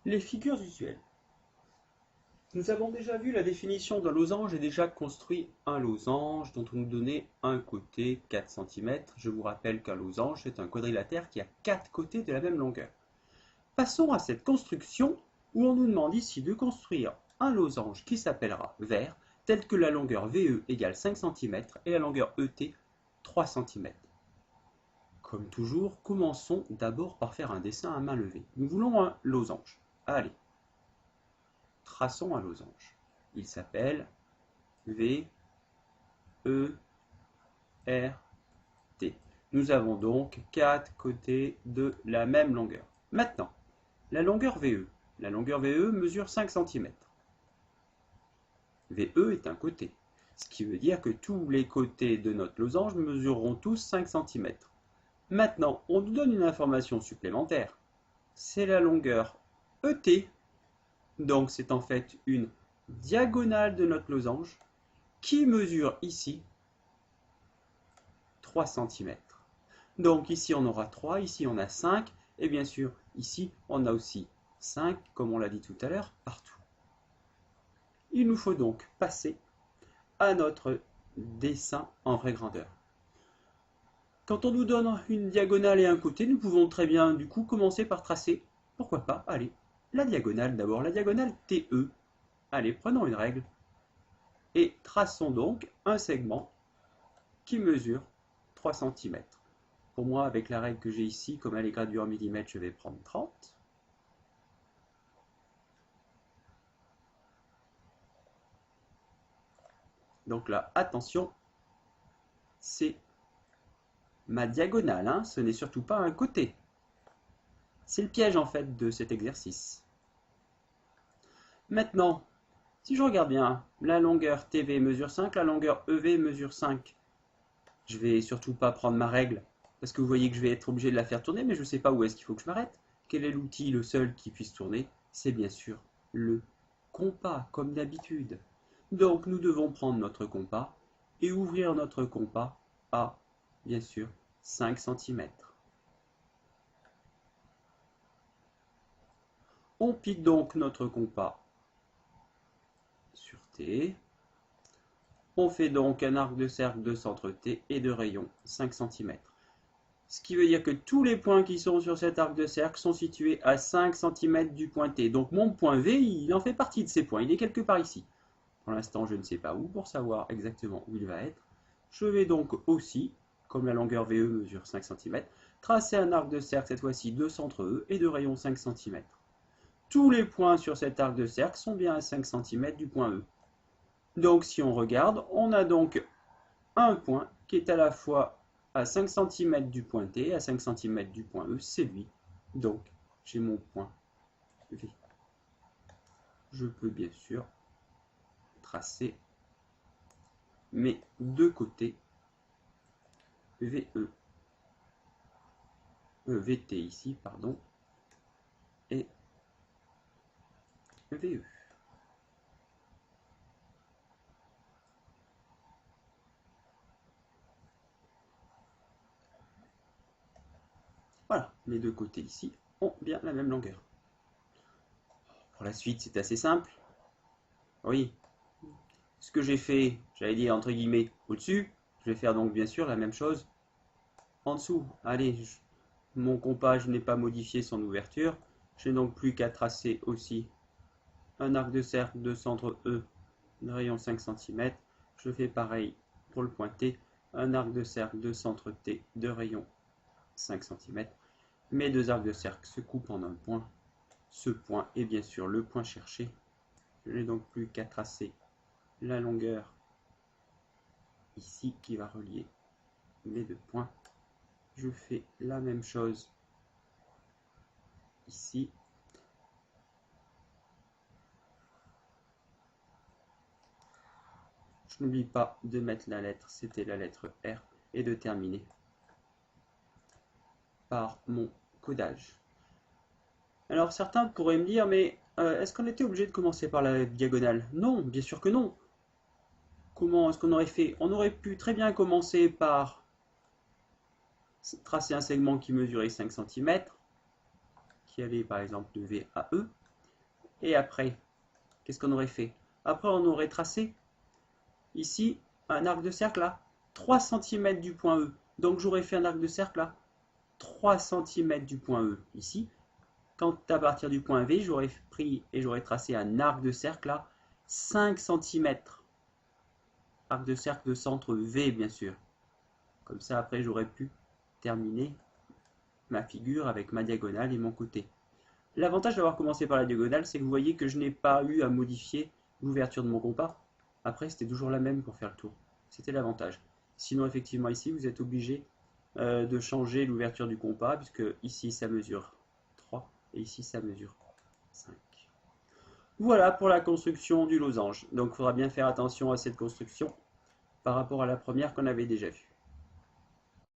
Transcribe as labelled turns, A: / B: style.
A: Les figures usuelles. Nous avons déjà vu la définition d'un losange et déjà construit un losange dont on nous donnait un côté 4 cm. Je vous rappelle qu'un losange c'est un quadrilatère qui a 4 côtés de la même longueur. Passons à cette construction où on nous demande ici de construire un losange qui s'appellera vert, tel que la longueur VE égale 5 cm et la longueur ET 3 cm. Comme toujours, commençons d'abord par faire un dessin à main levée. Nous voulons un losange. Allez, traçons un losange. Il s'appelle V, E, R, T. Nous avons donc 4 côtés de la même longueur. Maintenant, la longueur VE. La longueur VE mesure 5 cm. VE est un côté, ce qui veut dire que tous les côtés de notre losange mesureront tous 5 cm. Maintenant, on nous donne une information supplémentaire. C'est la longueur ET. Donc c'est en fait une diagonale de notre losange qui mesure ici 3 cm. Donc ici on aura 3, ici on a 5, et bien sûr ici on a aussi 5, comme on l'a dit tout à l'heure, partout. Il nous faut donc passer à notre dessin en vraie grandeur. Quand on nous donne une diagonale et un côté, nous pouvons très bien du coup commencer par tracer, pourquoi pas, allez, la diagonale d'abord, la diagonale TE. Allez, prenons une règle et traçons donc un segment qui mesure 3 cm. Pour moi, avec la règle que j'ai ici, comme elle est graduée en millimètres, je vais prendre 30. Donc là, attention, c'est ma diagonale, hein, ce n'est surtout pas un côté. C'est le piège en fait de cet exercice. Maintenant, si je regarde bien, la longueur TV mesure 5, la longueur EV mesure 5. Je vais surtout pas prendre ma règle, parce que vous voyez que je vais être obligé de la faire tourner, mais je ne sais pas où est-ce qu'il faut que je m'arrête. Quel est l'outil, le seul qui puisse tourner? C'est bien sûr le compas, comme d'habitude. Donc nous devons prendre notre compas et ouvrir notre compas à, bien sûr, 5 cm. On pique donc notre compas sur T. On fait donc un arc de cercle de centre T et de rayon 5 cm. Ce qui veut dire que tous les points qui sont sur cet arc de cercle sont situés à 5 cm du point T. Donc mon point V, il en fait partie de ces points. Il est quelque part ici. Pour l'instant, je ne sais pas où. Pour savoir exactement où il va être, je vais donc aussi, comme la longueur VE mesure 5 cm, tracer un arc de cercle, cette fois-ci de centre E et de rayon 5 cm. Tous les points sur cet arc de cercle sont bien à 5 cm du point E. Donc si on regarde, on a donc un point qui est à la fois à 5 cm du point T et à 5 cm du point E, c'est lui. Donc j'ai mon point V. Je peux bien sûr tracer mes deux côtés VE, VT ici, pardon, et VE. Voilà, les deux côtés ici ont bien la même longueur. Pour la suite, c'est assez simple. Oui, ce que j'ai fait, j'allais dire entre guillemets, au-dessus, je vais faire donc bien sûr la même chose en dessous. Allez, mon compas, je n'ai pas modifié son ouverture. Je n'ai donc plus qu'à tracer aussi un arc de cercle de centre E de rayon 5 cm. Je fais pareil pour le point T, un arc de cercle de centre T de rayon 5 cm. Mes deux arcs de cercle se coupent en un point. Ce point est bien sûr le point cherché. Je n'ai donc plus qu'à tracer la longueur ici qui va relier les deux points. Je fais la même chose ici. Je n'oublie pas de mettre la lettre, c'était la lettre R, et de terminer par mon codage. Alors certains pourraient me dire, mais est-ce qu'on était obligé de commencer par la diagonale? Non, bien sûr que non. Comment est-ce qu'on aurait fait? On aurait pu très bien commencer par tracer un segment qui mesurait 5 cm, qui allait par exemple de V à E, Et après, qu'est-ce qu'on aurait fait? Après, on aurait tracé ici un arc de cercle à 3 cm du point E. Donc j'aurais fait un arc de cercle à 3 cm du point E ici. Quand à partir du point V, j'aurais pris et j'aurais tracé un arc de cercle à 5 cm. Arc de cercle de centre V, bien sûr. Comme ça, après, j'aurais pu terminer ma figure avec ma diagonale et mon côté. L'avantage d'avoir commencé par la diagonale, c'est que vous voyez que je n'ai pas eu à modifier l'ouverture de mon compas. Après, c'était toujours la même pour faire le tour. C'était l'avantage. Sinon, effectivement, ici, vous êtes obligé de changer l'ouverture du compas, puisque ici, ça mesure 3 et ici, ça mesure 5. Voilà pour la construction du losange. Donc, il faudra bien faire attention à cette construction par rapport à la première qu'on avait déjà vue.